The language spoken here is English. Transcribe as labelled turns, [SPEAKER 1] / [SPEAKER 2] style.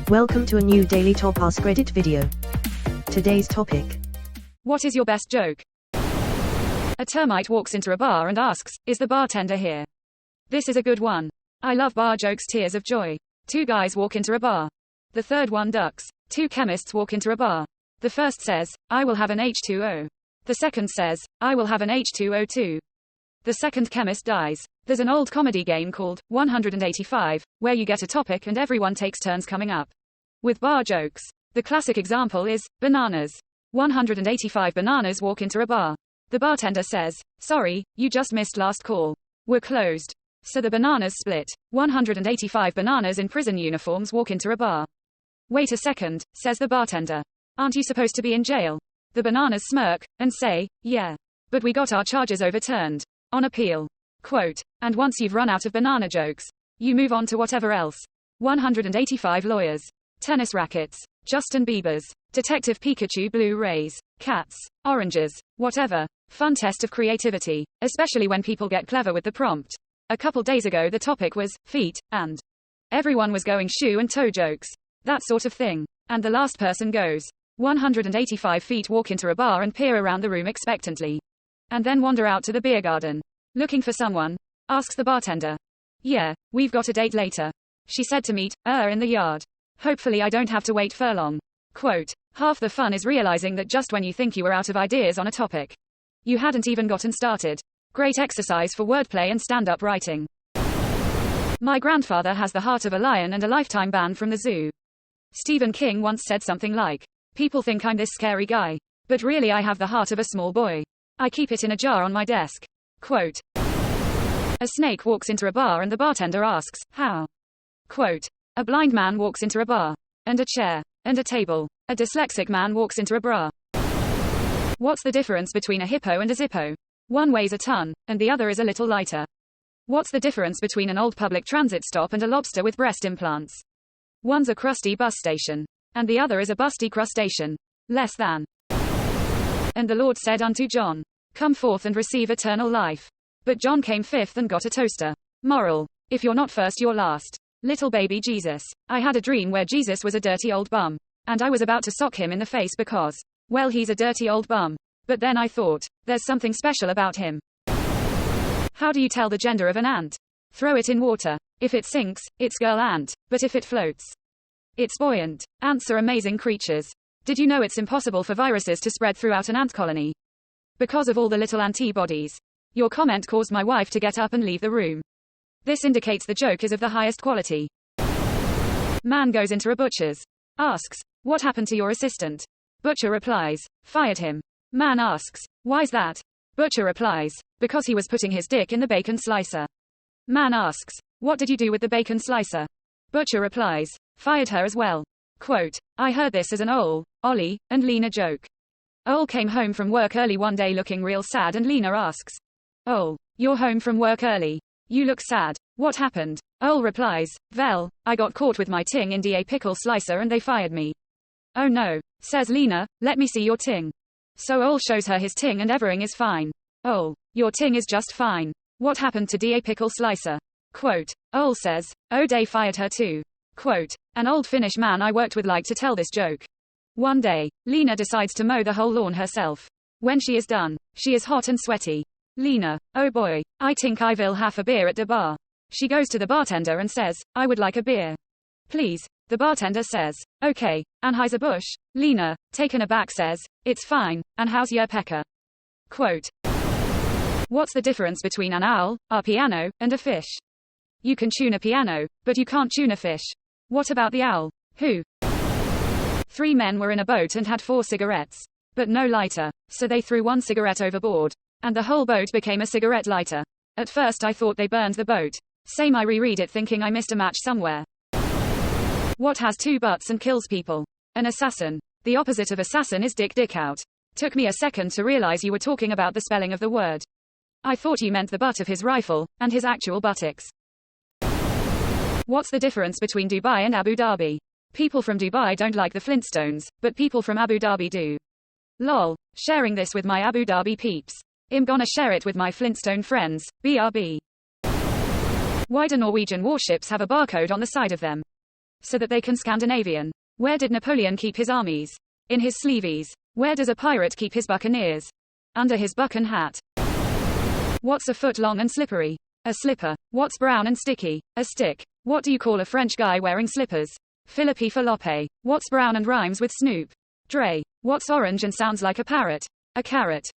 [SPEAKER 1] Welcome to a new Daily Top AskReddit video. Today's topic.
[SPEAKER 2] What is your best joke? A termite walks into a bar and asks, "Is the bartender here?" This is a good one. I love bar jokes. Tears of joy. Two guys walk into a bar. The third one ducks. Two chemists walk into a bar. The first says, "I will have an H2O. The second says, "I will have an H2O too." The second chemist dies. There's an old comedy game called 185, where you get a topic and everyone takes turns coming up with bar jokes. The classic example is bananas. 185 bananas walk into a bar. The bartender says, "Sorry, you just missed last call. We're closed." So the bananas split. 185 bananas in prison uniforms walk into a bar. "Wait a second," says the bartender. "Aren't you supposed to be in jail?" The bananas smirk and say, "Yeah. But we got our charges overturned. On appeal." Quote. And once you've run out of banana jokes, you move on to whatever else. 185 lawyers. Tennis rackets. Justin Bieber's. Detective Pikachu Blu-rays. Cats. Oranges. Whatever. Fun test of creativity, especially when people get clever with the prompt. A couple days ago the topic was feet, and everyone was going shoe and toe jokes. That sort of thing. And the last person goes, 185 feet walk into a bar and peer around the room expectantly. And then wander out to the beer garden. Looking for someone? Asks the bartender. "Yeah, we've got a date later. She said to meet, in the yard. Hopefully I don't have to wait for long." Quote. Half the fun is realizing that just when you think you were out of ideas on a topic, you hadn't even gotten started. Great exercise for wordplay and stand-up writing. My grandfather has the heart of a lion and a lifetime ban from the zoo. Stephen King once said something like, "People think I'm this scary guy, but really I have the heart of a small boy. I keep it in a jar on my desk." Quote. A snake walks into a bar and the bartender asks, "How?" Quote. A blind man walks into a bar. And a chair. And a table. A dyslexic man walks into a bra. What's the difference between a hippo and a Zippo? One weighs a ton, and the other is a little lighter. What's the difference between an old public transit stop and a lobster with breast implants? One's a crusty bus station, and the other is a busty crustacean. Less than. And the Lord said unto John, "Come forth and receive eternal life." But John came fifth and got a toaster. Moral. If you're not first, you're last. Little baby Jesus. I had a dream where Jesus was a dirty old bum. And I was about to sock him in the face because, well, he's a dirty old bum. But then I thought, there's something special about him. How do you tell the gender of an ant? Throw it in water. If it sinks, it's girl ant. But if it floats, it's buoyant. Ants are amazing creatures. Did you know it's impossible for viruses to spread throughout an ant colony? Because of all the little antibodies. Your comment caused my wife to get up and leave the room. This indicates the joke is of the highest quality. Man goes into a butcher's. Asks, "What happened to your assistant?" Butcher replies, "Fired him." Man asks, "Why's that?" Butcher replies, "Because he was putting his dick in the bacon slicer." Man asks, "What did you do with the bacon slicer?" Butcher replies, "Fired her as well." Quote. I heard this as an Ollie, and Lena joke. Ole came home from work early one day looking real sad and Lena asks, "Ole, you're home from work early. You look sad. What happened?" Ole replies, "Vell, I got caught with my ting in a pickle slicer and they fired me." "Oh no," says Lena, "let me see your ting." So Ole shows her his ting and everything is fine. "Ole, your ting is just fine. What happened to a pickle slicer?" Quote. Ole says, "Oh, they fired her too." Quote. An old Finnish man I worked with liked to tell this joke. One day, Lena decides to mow the whole lawn herself. When she is done, she is hot and sweaty. Lena, "Oh boy, I think I will have a beer at the bar." She goes to the bartender and says, "I would like a beer, please." The bartender says, "Okay, Anheuser-Busch." Lena, taken aback, says, "It's fine, and how's your pecker?" Quote. What's the difference between an owl, a piano, and a fish? You can tune a piano, but you can't tune a fish. What about the owl? Who? 3 men were in a boat and had 4 cigarettes, but no lighter, so they threw 1 cigarette overboard, and the whole boat became a cigarette lighter. At first I thought they burned the boat. Same, I reread it thinking I missed a match somewhere. What has 2 butts and kills people? An assassin. The opposite of assassin is dick out. Took me a second to realize you were talking about the spelling of the word. I thought you meant the butt of his rifle, and his actual buttocks. What's the difference between Dubai and Abu Dhabi? People from Dubai don't like the Flintstones, but people from Abu Dhabi do. Lol. Sharing this with my Abu Dhabi peeps. I'm gonna share it with my Flintstone friends, BRB. Why do Norwegian warships have a barcode on the side of them? So that they can Scandinavian. Where did Napoleon keep his armies? In his sleeveys. Where does a pirate keep his buccaneers? Under his buccan hat. What's a foot long and slippery? A slipper. What's brown and sticky? A stick. What do you call a French guy wearing slippers? Philippi Falope. What's brown and rhymes with Snoop? Dre. What's orange and sounds like a parrot? A carrot.